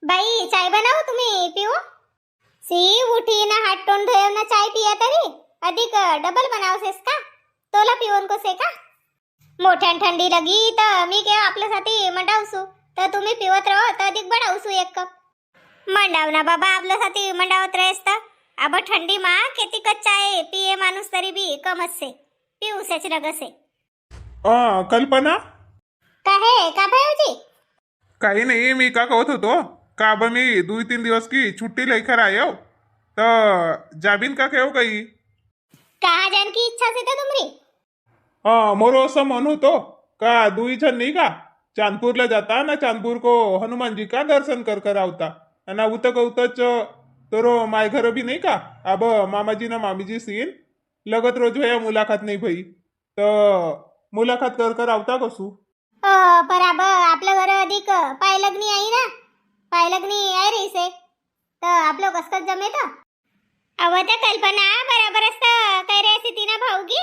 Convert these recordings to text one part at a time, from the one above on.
बाई चाय बनाओ तुम्ही पिऊ. सी उठी ना हात तोंड धुयव ना चाय पिया तरी अधिक डबल बनावसेस का? तोला पिऊन कोसे का? मोठ्यान थंडी लगी तर मी के आपल्यासाठी मंडावसू तर तुम्ही पिवत राहो तर अधिक बनावसू एक कप. मंडाव ना बाबा आपल्यासाठी मंडावत रहेस तर अब ठंडी मा किती कच्चा आहे पिये माणूस तरी बी कमच से पिऊसेच रगसे. कल्पना का हे का भाऊजी? काही नाही. मी का कहत होतो का अब मी 2-3 दिवस की छुट्टी लेकर आयो तर जाबीन का केव काही. कहा जान की इच्छा से तो तुमरी? मोरो असं मन होतो का 2 जण नाही का चांदपूरला जाता ना. चांदपूर को हनुमान जी का दर्शन कर कर आवता ना. उतक उतच तरो माय घर भी नाही का. अब मामाजी ना मामीजी सीन लगत रोज भैया मुलाकात नाही भई तर मुलाकात कर कर आवता कसू. बराबर आपलं घर अधिक पायलग्नी आहे ना. पायलग्नी आहे रे से तर आपलं कसं जमे तर अव त्या कल्पना बराबर असतं काय रे असे तिना भाऊगी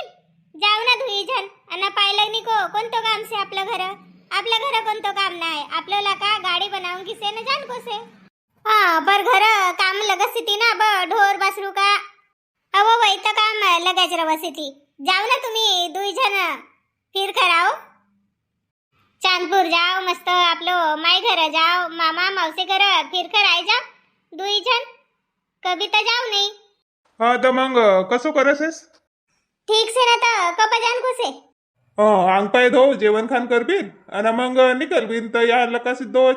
जाऊ ना दुई जण आणि पायलग्नी को कोणतं काम से आपलं घर कोणतं काम नाही आपल्याला का गाडी बनावून किसे न जान कोसे. पर घर काम लगत सिटी ना अब ढोर बासरू का अव वैत काम लगाच रवसिती. जाऊ ना तुम्ही दुई जण फिर कराओ. चांदपूर जाओ मस्त आपलं माय घर जाओ मामा मावसे घर फिर कर आय जा दुई जण कविता जाऊ नाही. तर मग कसं करसेस. ठीक से ना तर कपा जान कोसे. अंग पाय धो जेवण खान करबीन आणि मग निकलबीन तर या लका सिद्धो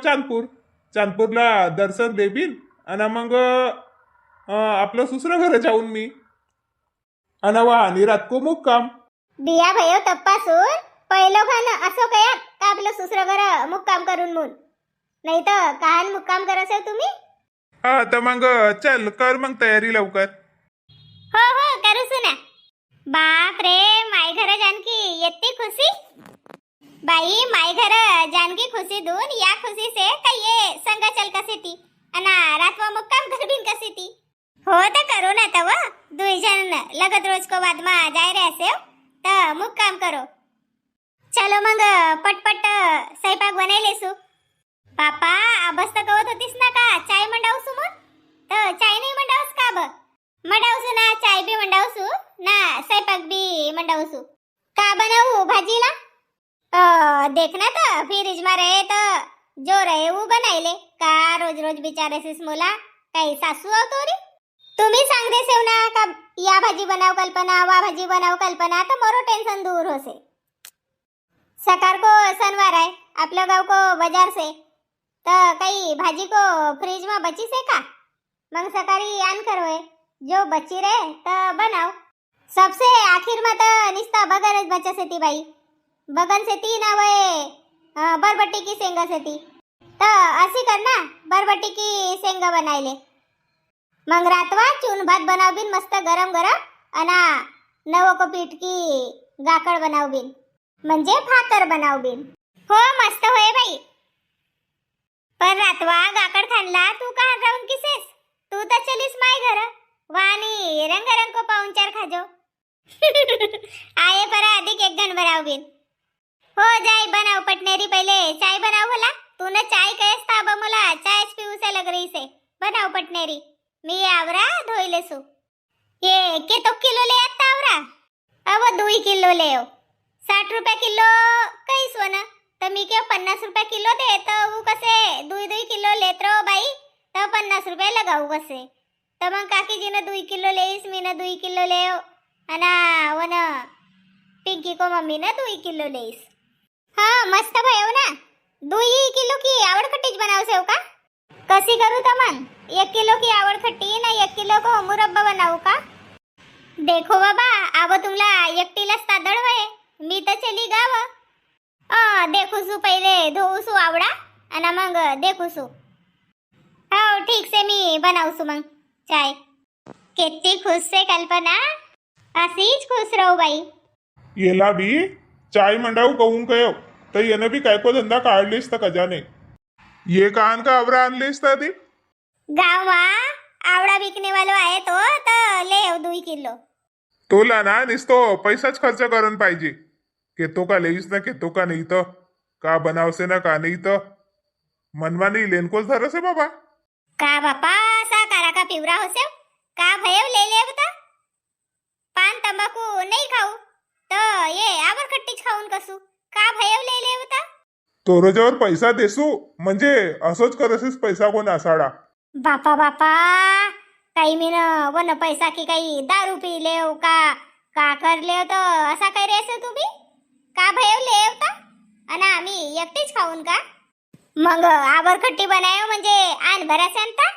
चांदपूरला दर्शन देबीन आणि मग आपलं दुसरं घर जाऊन मी आणि वाहनी रातको मुक्काम. बिया भयो तपासून पहिलं खान असं कया का आपलं दुसरं घर मुक्काम करून मून नाही तर काहन मुक्काम करस तुम्ही. तर मग चल कर मग तयारी लवकर. हो हो करूस ना. बाप रे माय घर जानकी येते खुशी. बाई माय घर जानकी खुशी दून या खुशी से काय ये संग चल कसेती अना रातवा मुक्काम करबीन कसेती. हो तर करू ना तव दुई जण लगत रोज को बाद मा जाय रे असे तर मुक्काम करो. चलो मग पटपट स्वयंपाक बनायलेसू. पापा आबस तर कवत होतीस ना का चाय मंडावसू मग तर चाय नाही मंडावस का ब मंडावसू ना चाय बी मंडावसू ना स्वयंपाक बी मंडावसू. का बनावू भाजीला देख ना तर फ्रीज मा रहे तर जो रहे वो बनायले का रोज रोज बिचारेसिस मोला काही सासू आवतो रे. तुम्ही सांगते सेव ना का या भाजी बनाव कल्पना वा भाजी बनाव कल्पना तर मोरो टेंशन दूर होसे. सकार को शनिवार है आपलं गाव को बाजार से तर काही भाजी को फ्रीज में बची से का मग सकाळी आन करवे जो बची रहे तर बनाव. सबसे आखिर में तो निस्ता बगनच बचत ती बाई बगन से ती ना वे बरबट्टी की शेंगा से ती तर अशी कर ना बरबट्टी की शेंगा बनायले. मग रातवा चून भात बनावबीन मस्त गरम गरम अना नवो को पीठ की गाकड़ बनावबीन म्हणजे भाकर बनावबीन. हो मस्त होय बाई. पर रातवा गाकड़ खानला तू कहाँ राहून किसेस. तू तर चलीस माय घर वानी रंग को पाहुणचार खाजो. आये पर अधिक एक गण बनावबीन. हो जाय बनाव पटनेरी पहिले चाय बनाव भला. तू न चाय कयस ताब मला चायच पिऊसे लग रही से बनाव पटनेरी. मी आवरा धोइलेसू. ये के तो किलो ले आता आवरा अब 2 किलो ले 60 रुपये किलो काही सोना तर मी के 50 रुपये किलो दे तर वो कसे 2 किलो लेत रहो बाई तर 50 रुपये लगाऊ कसे. तर मग काकीजीनं 2 किलो लेईस मीनं 2 किलो ले अना वन पिंकी को मम्मीनं 2 किलो लेईस. हाँ मस्त भयो ना. 2 किलो की आवड खट्टीच बनावसेव का कशी करू तर मग 1 किलो की आवड खट्टी ना 1 किलो को मुरब्बा बनावू का. देखो बाबा अब तुमला एकटीलाच तादळ वय मी तर चली गाव. देखूसू पहिले धोऊसू आवडा आणि मग देखूसू. हो ठीक से मी बनावसू मग चाय. किती खुश से कल्पना अशीच खुश राहू बाई. येला बी चाय मंडाऊ कहून कयो तर येणं बी काय को धंदा काढलीस तर कजाने ये कान का आवरा आणलीस तर ती. गाव मा आवडा विकने वालो आहे तो ले 2 किलो. तोला ना निस्तो पैसाच खर्च करून पाहिजे. केतो का लेईस ना केतो का नाही तर का बनावसे ना का नाही तर मनमानी लेनकोच धरसे बाबा. का बापा असा कारा का पिवरा होसेव का भयव ले होता पान तंबाखू नाही खाऊ तर ये आवरखट्टीच खाऊन कसू का भयव ले होता. तोरजावर पैसा देसू म्हणजे असंच करसेस पैसा कोण असाडा. बापा बापा काही मी वन पैसा की काही दारू पी लेव का कर लेव तर असा काही रेसे तुम्ही का भयव ले होता आणि आम्ही एकटीच खाऊन का मग आवरखट्टी बनायो म्हणजे आण भराशांता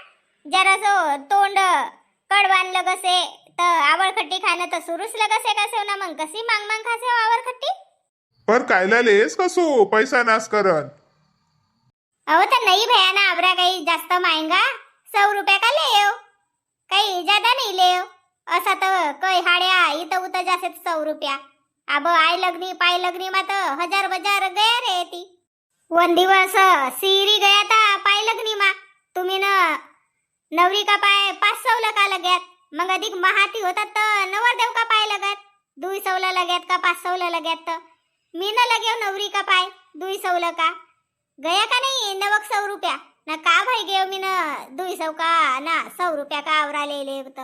जरा जो तोंड कडवान लगसे तर आवरखट्टी खाणं तर सुरूच लगसे कसे ना मग कशी मांग मांग खासे आवरखट्टी. पर कायला लेस कसो पैसा नाश करन. अहो तर नाही भया ना आवरा काही जास्त महंगा 100 रुपये का ले काही ज्यादा नाही ले असा तर काही हाड्या इथं उत जासे 100 रुपया अब आय लग्नी पाय लग्नी मा तर 1000 बजार गया रे ती वन दिवस सीरी गया था पाय लग्नी मा तुम्ही न नवरी का पाय 500 का लग्यात मग अधिक महाती होतात तर नवरदेव का पाय लगत 200 लग्यात का 500 लग्यात तर मी न लगे नवरी का पाय 200 का गया का नाही 900 रुपया ना का भाई गेव मी न 200 का ना 100 रुपया का आवरा ले होत.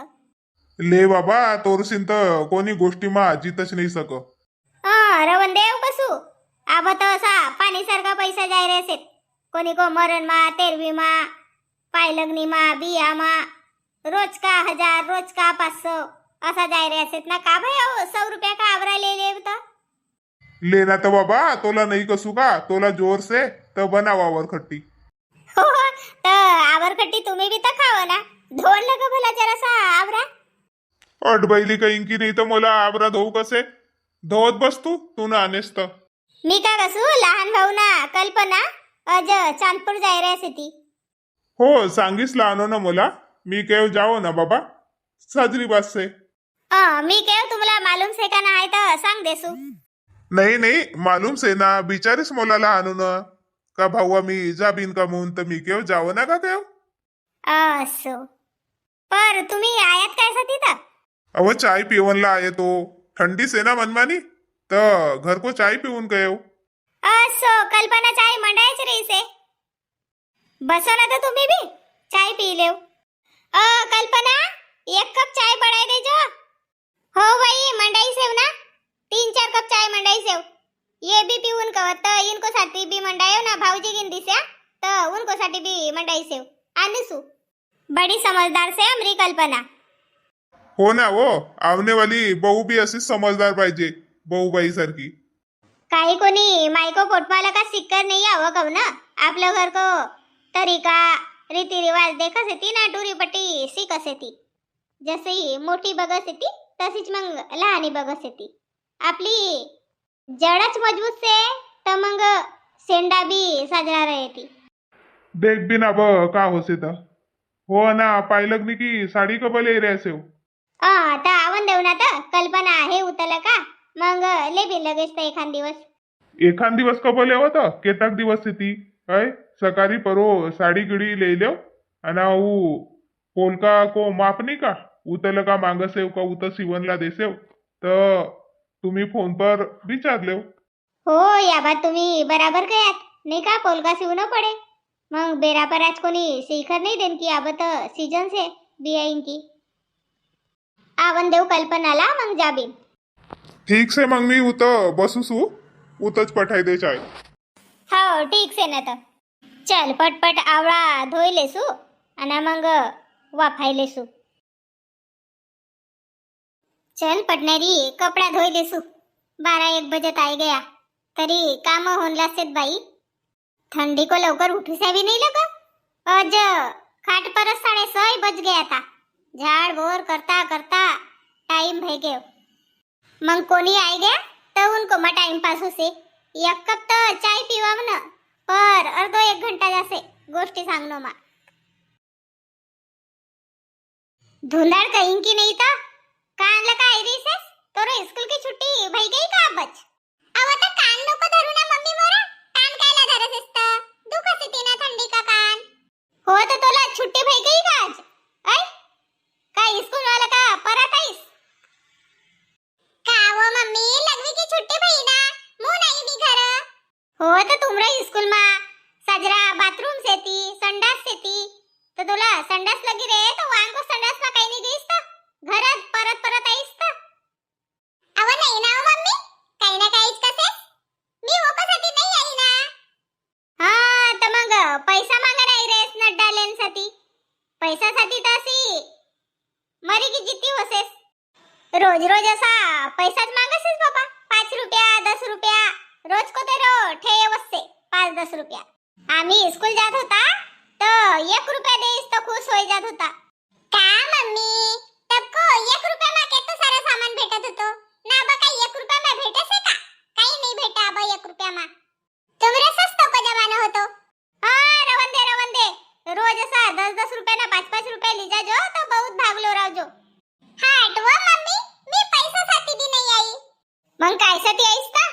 ले बाबा तोरसीन तर कोणी गोष्टी मा जीतच नाही सक. रवन देव कसू आब तर असा पाणी सारखा पैसा जाय रे सेत कोणी को मरण मा तेरवी मा पाय लग्नी मा बिया मा रोज का 1000 रोज का 500 असा जाय रे सेत ना का भाई 100 रुपया का आवरा ले होत. लेना तर बाबा तोला नाही कसू का तोला जोर से तर बनावावर खट्टी. हो तर आवरखट्टी तुम्ही बी तर खाव ना धोन लग भला जरासा आवरा. अडबैली काही की नाही तर मला आवरा धोऊ कसे धोत बसतू तू ना आणेस तर. मी का कसू लहान भाऊ ना कल्पना अज चांदपूर जाय रे ती. हो सांगीस लहानो ना मला मी केव जाओ ना बाबा साजरी बात से. मी केव तुम्हाला मालूम से का नाही तर सांग देसू. नाही नाही मालूम से ना बिचारीस मला लहानो ना का भाऊ मी जाबीन का म्हणून तर मी केव जाओ ना का केव. असो पर तुम्ही आयात काय साठी तर. अव चाय पिवनला आये तो ठंडी से ना मनमानी तर घर को चाय पिऊन गयो. असो कल्पना चाय मंडायच रही से बसो ना तर तुम्ही भी चाय पी लेव. कल्पना 1 कप चाय बढ़ाई देजो. हो भाई मंडाई सेव ना 3-4 कप चाय मंडाई सेव ये भी पीऊन कवत तर इनको साठी भी मंडायो ना भाऊजी गिन दिस्या तर उनको साठी भी मंडाई सेव आणसू. बड़ी समझदार से हमरी कल्पना. हो ना वो आवने वाली बहू भी अशी समजदार पाहिजे बहू बाई सारखी. काही कोणी मायको पोटमाला का सिक्कर नहीं आवं कव ना आपलं घर को तरीका रीति रिवाज देखस येती ना टुरी पट्टी सीकस येती जसे मोठी बगस येती तशीच मग लहानी बगस येती. आपली जडच मजबूत से तर मग सेंडा बी साजरा रहेती. देख बिन अब का होसे तर हो ना पायलगनी की साडी कबले रे असे. तर आवण देऊ ना तर कल्पना हे उतल का मग ले बी लगेच तर एखाद दिवस. एखाद दिवस कबले होत केताक दिवस ती अय सकाळी परो साडी गिडी ले लो आणि ऊ पोलका को माप नाही का उतल का मांगसेव का उत सिवनला देसेव तर तुम्ही फोन पर विचार लेव. हो या बात तुम्ही बराबर कयात नाही का पोलका शिवणं पडे मग बेरापराज कोणी शिखर नाही देन की अब तर सीजन से बियाईन की आवण देऊ कल्पनाला मग जाबीन. ठीक से मग मी उत बसूसू उतच पठाई दे चाय. हो ठीक से ना तर चल पटपट आवळा धोई लेसू आणि मग वाफाई लेसू. चल पटनारी कपड़ा धोई लेसू 12-1 बजत आई गया तरी काम होनला सेत बाई. ठंडी को लवकर उठूसा भी नहीं लगा. आज खाट पर 6:30 बज गया था. झाड़ बोर करता करता टाइम भई गयो. मग कोणी आई गया तो उनको मा टाइम पास होसे. 1 कप तो चाय पीवा न पर अर्धो 1 घंटा जासे गोष्टी सांगनो मा. धुंधाड़ कहीं की नहीं था कान लगा रिसेस तोरो स्कूल की छुट्टी भई गई का बच. अब तो कान नको धरू ना मम्मी मोरा कान कायला धरसेस त दुखत येते ना थंडी का कान. हो तो तोला छुट्टी भई गई का आज. ऐ काय स्कूल वाला का परत आईस का वो मम्मी लगवी की छुट्टी भई ना मु नहीं भी घर. हो तो तुमरा स्कूल मा सजरा बाथरूम से संडास शेती तर तुला संडास लगी रे तो वांगो संडास ला काही नाही गईस तर घरात परत परत आईस तर अव नाही ना मम्मी काही ना काहीच कसे मी होकासाठी नाही आई ना हा तर मग पैसा मागा नाही रेस नड्डा लेनसाठी पैसासाठी तशी मरी की जिती होसेस रोज रोज असा पैसाच मागसेस बाबा 5 रुपया 10 रुपया रोज को तेरो ठे वस्से 5-10 रुपया आम्ही स्कूल जात होता तो 1 रुपया देईस तो खुश हो जात होता का मम्मी तबको 1 रुपया में कितना सारा सामान भेटत होतो ना बा काही 1 रुपया में भेटे से का काही नहीं भेटा बा 1 रुपया में तुमरे सस्तो को जमाना होतो हां रवन दे रोज ऐसा 10-10 रुपया ना 5-5 रुपया लीजा जो तो बहुत भागलो रावजो हाट वो मम्मी मी पैसा साठी भी नहीं आई मग काय साठी आईस का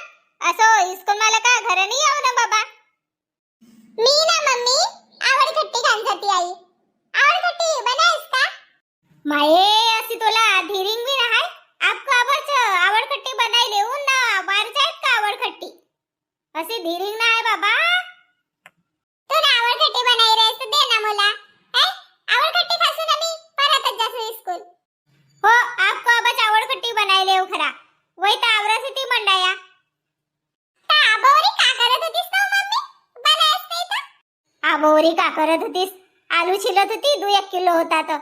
असो स्कूल मला का घर नाही आव ना बाबा मी ना मम्मी आवड खट्टी खाण्यासाठी आई आवड खट्टी बनायस का माये असी तोला धीरिंग भी ना है आपको आवड खट्टी बनाई लेऊन ना बार जात का आवड खट्टी असी धीरिंग ना है बाबा तू ना आवड खट्टी बनाई रे तो दे ना मला है आवड खट्टी खासू ना मी परत जासू स्कूल हो आपको आवड खट्टी बनाई लेऊ खरा वही तर आवरासाठी मंडाया ता आबोरी का करत होतीस ना मम्मी बनायस नाही तर आबोरी का करत होतीस आलू छिलत होती 2-1 किलो होता तो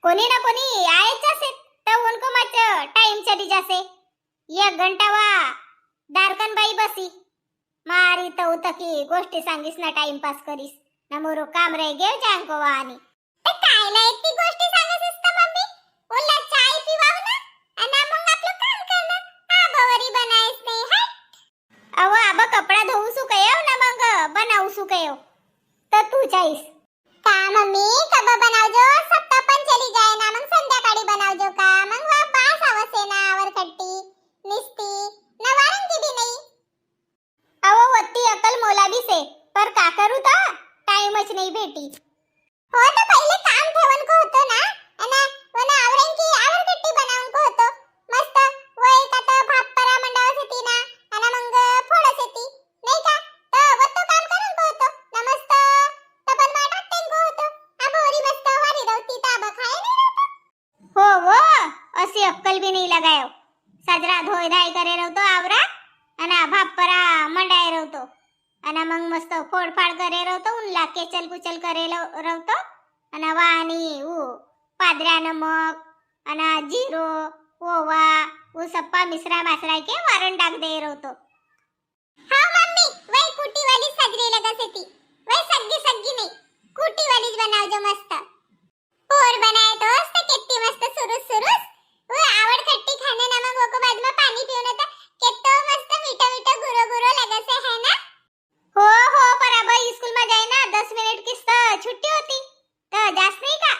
कोणी ना कोणी आयच असे तर उनको मच टाइम चली जासे 1 घंटा वा दारकन बाई बसी मारी तो उतकी गोष्टी सांगीस ना टाइम पास करीस ना मोरो काम रह गेव जांको वानी ते कायला इतकी गोष्टी सांगसीस तर मम्मी ओला चाय पिवाव ना आणि मग आपलं काम करणार आबोरी बनायस नाही है अव आबा कपडा धुवू सु कयव ना मग बनाऊ सु कयव तर तू चाईस का मम्मी कब बनावजो सत्ता पण चली जाए ना मग संध्याकाळी बनावजो का मग वा बास आवसे ना आवर खट्टी निस्ती नवारंगी भी नहीं अव वत्ती अकल मोला भी से पर का करू ता टाइमच नहीं भेटी हो तो पहिले काम ठेवन को होतो ना आणि वना आवरंगी आवर खट्टी बनावून को होतो मस्त वो एक आता भापरा मंडाव होती ना आणि मग फोडस येती नाही का तर वत्तो काम करून को होतो नमस्त तबल मा टाकतेन को होतो आबोरी मस्त वारी रवती ताब खाए नहीं हो वो असी अक्कल भी नहीं लगायो साजरा धोय धाय करे रवतो आवरा आणि भापरा मंडाय रवतो आणि मग मस्त फोडफाड करे रवतो उनला केचल कुचल करे रवतो आणि वाणी उ पादऱ्या नमक आणि जीरो ओवा उ सप्पा मिश्रा मासरा के वारण टाक दे रवतो हां मम्मी वही कुटी वाली सजरी लगसेती वही सग्गी नहीं कुटी वाली बनावजो मस्त पोर बनाए दोस्त कितनी मस्त सुरुस वो आवड खट्टी खाने ना मग वो बाद में पानी पियो ना कितो मस्त मीठा गुरो लगसे है ना हो पर अब स्कूल में जाए ना 10 मिनट की छुट्टी होती तो जास नहीं का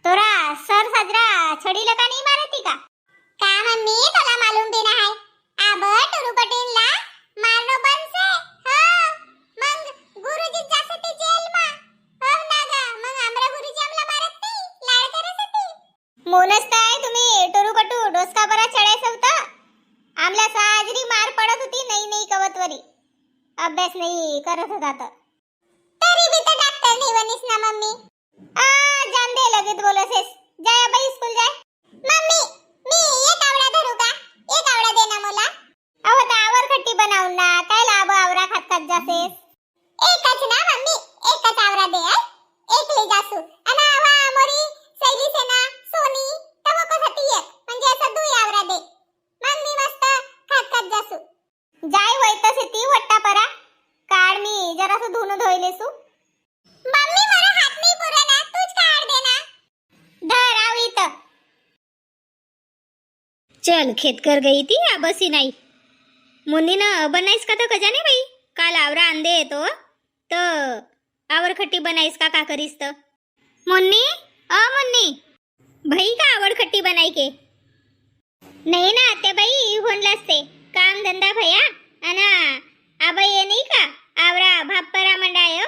तोरा सर सजरा छड़ी लगा नहीं मारती का मम्मी तोला मालूम भी ना है अब टुरु पटेल ला मारनो बंद से हां मग गुरुजी जासती जेल मा हम नागा मग आमरा गुरुजी आमला मारत नाही लाड करसती मोनसताय तुम्ही टुरु पटू डोसका बरा चढाय सवता आमला साजरी मार पडत होती नाही कवतवरी अभ्यास नाही करत होता तरी भी तो डॉक्टर नहीं बनीस ना मम्मी जान दे लगेच बोलसेस जाय बाई स्कूल जाय मम्मी मी एक आवडा धरू का एक आवडा दे ना मला अहो आवर खट्टी बनावून ना काय लाभ आवरा खात जासेस एकच ना मम्मी एकच आवरा दे एक ले जासू आणि आवा मोरी सैली सेना सोनी तव कोसाठी एक म्हणजे असं दुई आवरा दे मम्मी मस्त खात जासू जाय वैतसे ती वट्टा परा काढ मी जरासं धुणं धुइलेसू मम्मी मला हात नाही पुरे ना तूच काढ दे ना धर आव इथं चल खेत कर गई थी बसी नाही मुन्नी ना बनाईस का तो कजाने भाई काल आवरा अंदे येतो तो आवर खट्टी बनाईस का करीस तो मुन्नी मुन्नी भाई का आवड खट्टी बनाई के नहीं ना आते भाई होनलासते काम धंदा भया अना आबा ये नहीं का आवरा भापरा मंडायो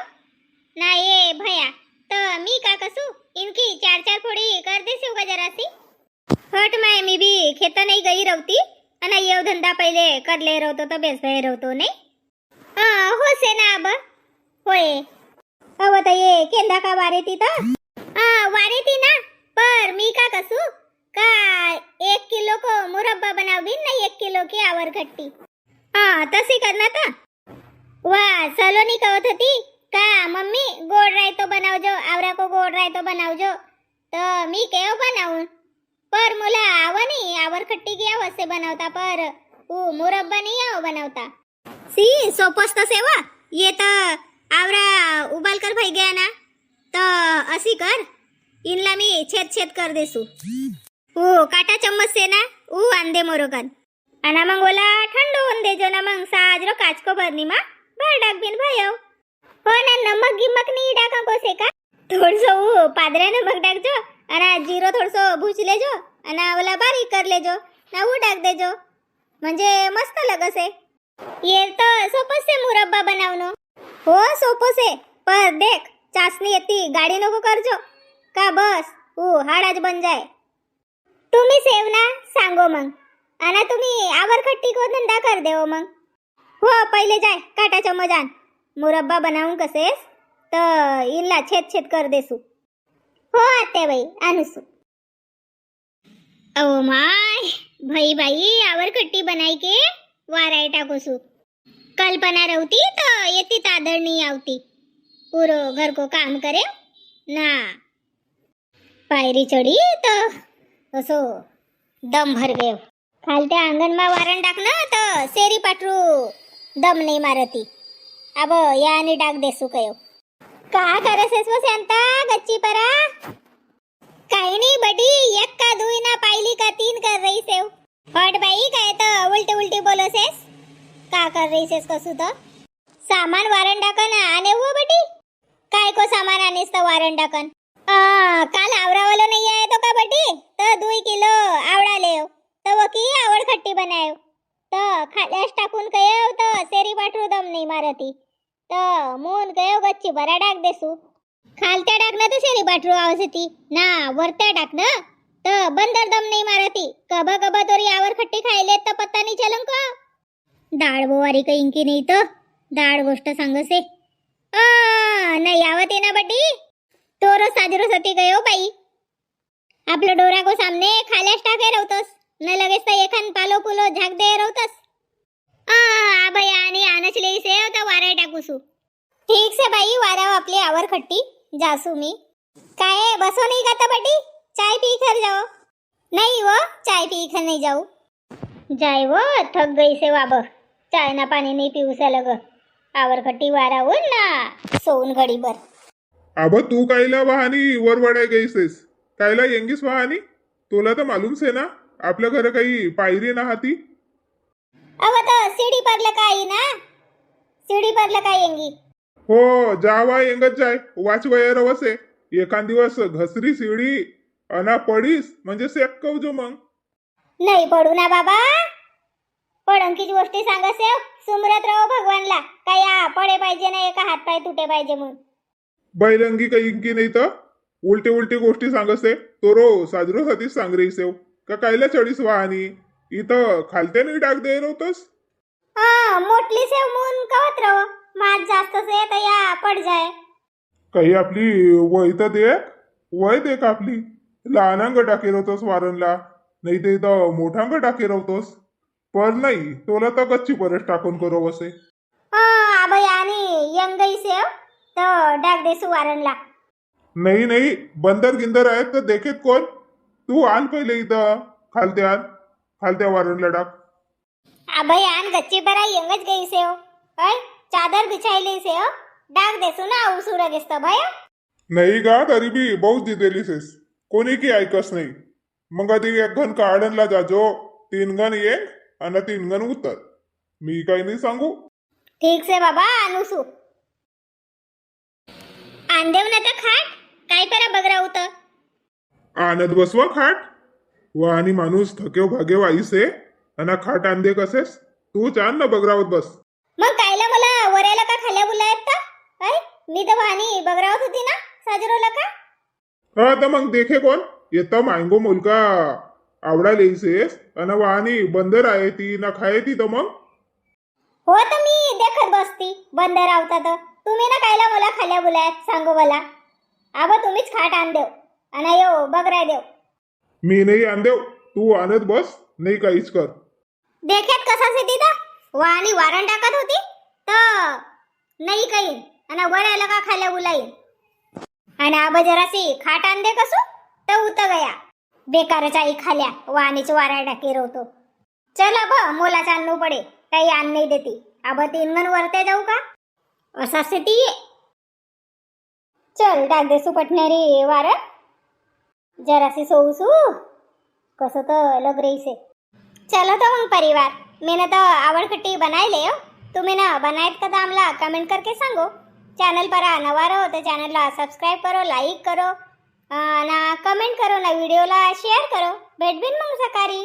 ना ये भया तो मी का कसू इनकी 4-4 फोड़ी कर देसी होगा जरा सी हट मैं भी खेत नहीं गई रहती अना ये धंदा पहले कर ले रहो तो बेस भय रहो तो नहीं हो से ना अब होए अव तर ये केंदा का वारे ती तर वारे ती ना पर मी का कसू का 1 किलो को मुरब्बा बनाव भी नहीं 1 किलो की आवर खट्टी तसी करना था वाह सलोनी कहत होती का मम्मी गोड रायतो बनावजो आवरा को गोड रायतो बनावजो तो मी केव बनाऊं पर मुला आवनी आवर खट्टी की आवसे बनावता पर वो मुरब्बा नहीं आव बनावता सी सोपस तो सेवा ये तो आवरा उबाल कर भाई गया ना तो असी कर इनला मी छेद छेद कर देसू ओ काटा चम्मच से ना ऊ अंदे मोरोकन अना मंग ओला ठंडो होऊन देजो ना मंग साजरो काचको भरनी मा भर डाक बिन भयो हो ना नमक गिमक नहीं डाका कोसे का थोडसो ऊ पादरे नमक डाकजो अना जीरो थोडसो भूज लेजो अना ओला बारीक कर लेजो ना ऊ डाक देजो म्हणजे मस्त लगसे ये तो सोपस से मुरब्बा बनावनो हो सोपो से पर देख चासनी येती गाडी नको करजो का बस हाडाच बन जाय तुम्ही सेव ना सांगो मग आणि तुम्ही आवर खट्टी को धंदा कर देव मग हो पहिले जाय काटाच्या मजान मुरब्बा बनावून कसेस तर इल्ला छेद छेद कर देसू हो आते बाई आणूसू ओ माय भाई भाई आवर खट्टी बनाई के वाराय टाकोसू कल्पना रहती तो येती तादर नहीं आवती पूरो घर को काम करे ना पायरी चढी तर असो दम भर गयो खालत्या अंगणमा वारण टाकणं तर सेरी पाटरू दम नाही मारती अब याने डाक देसू कयो का करसेस वो शांता गच्ची परा काही नाही बडी एक का दुई ना पायली का 3 कर रही सेव हट बाई काय तर उलटी उलटी बोलोसेस का कर रही सेस कसू तर सामान वारण टाकन आने वो बडी काय को सामान आनेस तर वारण टाकन काल आवरावालो नहीं आए तो का बटी तो 2 किलो आवड़ा ले तो वो की आवड़ खट्टी बनायो तो खाल्यास टाकून कयो तो सेरी पाटरू दम नहीं मारती तो मून कयो गच्ची भरा डाक देसू खालत्या डाकना तो सेरी पाटरू आवसती ना वरत्या डाकना तो बंदर दम नहीं मारती कबा कबा तोरी आवड़ खट्टी खायले तो पत्ता नहीं चलन को दाळ बोवारी काही इंकी नाही तो दाळ गोष्ट सांगसे नाही आवत ना बटी तोरो साजरो सती गयो बाई आपलं डोरा को सामने खाल्यास टाके रवतस न लगेच तर एखान पालो पुलो झाक दे रवतस बाई आणि आनचले से तर वारा टाकूसू ठीक से बाई वारा आपली आवर खट्टी जासू मी काय बसो नहीं का बटी चाय पी कर जाओ नहीं वो चाय पी कर नहीं जाऊ जाय वो थक गई से वाब चाय ना पाणी नहीं पीऊ से लग आवर खट्टी वारा हो ना सोन घडी बर अब तू कायला वाहनी वरवडाय गईसेस कायला येंगीस वाहनी तुला तर मालूम से ना आपल्या घर काही पायरी ना हाती अब तो सीढ़ी पर लकाई ना सीढ़ी पर लकाएंगी हो जावा येंगत जाय वाचवय रवसे एखाद दिवस घसरी सीडी अना पडीस म्हणजे सेक कवजो मग नाही पडू ना बाबा पडंकीची गोष्टी सांगसे सुमरत राव भगवानला काय पडे पाहिजे ना एका हात पाय तुटे पाहिजे म्हणून बैलंगी काही इंकी नाही तर उलटे उलटे गोष्टी सांगसे तो रो साजरो साथीच सांग रही सेव का कायला चढीस वाहनी इथं खालत्याने डाक दे होतस मोठली सेव म्हणून कवत राव माझ जास्त से तर या पड जाय काही आपली वय तर देख वय देख आपली लहानांग टाके रवतोस वारणला नाही ते तर मोठांग टाके रवतोस पर नाही तोला तर गच्ची परत टाकून करो असे आबाई आणि यंगई सेव तर डाक देसू वारणला नाही नाही बंदर गिंदर आहेत तर देखेत कोण तू आण पहिले इथं खालत्या वारणला डाक आबाई आण गच्ची परा यंगच गई सेव काय चादर बिछाईली सेव डाक देसू ना उसुरा गेस्त भय नाही गा तरी बी बहुत दिलेलीसेस कोणी की ऐकस नाही मग आधी 1 घन काढणला जाजो 3 घन येंग आणि 3 घन उत्तर मी काही नाही सांगू ठीक से बाबा अनुसू आंदेव ना तर खाट काय करा बगरा होत आणत बसवा खाट व आणि माणूस थकेव भागेव आईसे आणि खाट आणदे कसेस तू छान ना बगरावत बस मग कायला मला वऱ्याला का खाल्या बोलायत का काय मी तर वाणी बगरावत होती ना साजरोला का हा तर मग देखे कोण येता मांगो मुलगा आवडा लेईसेस आणि वाहनी बंदर आहे ती ना खाय ती तर मग हो तर मी देखत बसती बंदर आवता तर तुम्ही ना कायला मला खाल्या खाल्या बुलात सांगो मला. आबा तुम्हीच खाट आण देव आणि यो बगराय देव. मी नाही आणदेव, तू आणत बस, नाही काहीच कर. देख्यात कसा से तिथं वाणी वारण टाकत होती तर नाही काही आणि वरायला का खाल्या बुलाई. आणि आबा जरासी खाट आण दे कसो तर उत गया बेकारच आई खाल्या वाणीच वाराय टाकी रवतो. चला ब मोलाच आणू पडे, काही आण नाही देती. आबा तीन वरते जाऊ का असा से ती. चल टाक दे सुपटणारी वारण, जरासी सोऊसू कसं तर लग रही से. चलो तो मग परिवार, मैंने तो आवडखट्टी बनाई ले हो. तुम्ही ना बनायत का आमला कमेंट करके सांगो. चॅनल पर नवा रहो तो चॅनलला सबस्क्राईब करो, लाईक करो ना कमेंट करो ना व्हिडिओला शेअर करो. भेटबिन मग सकाळी.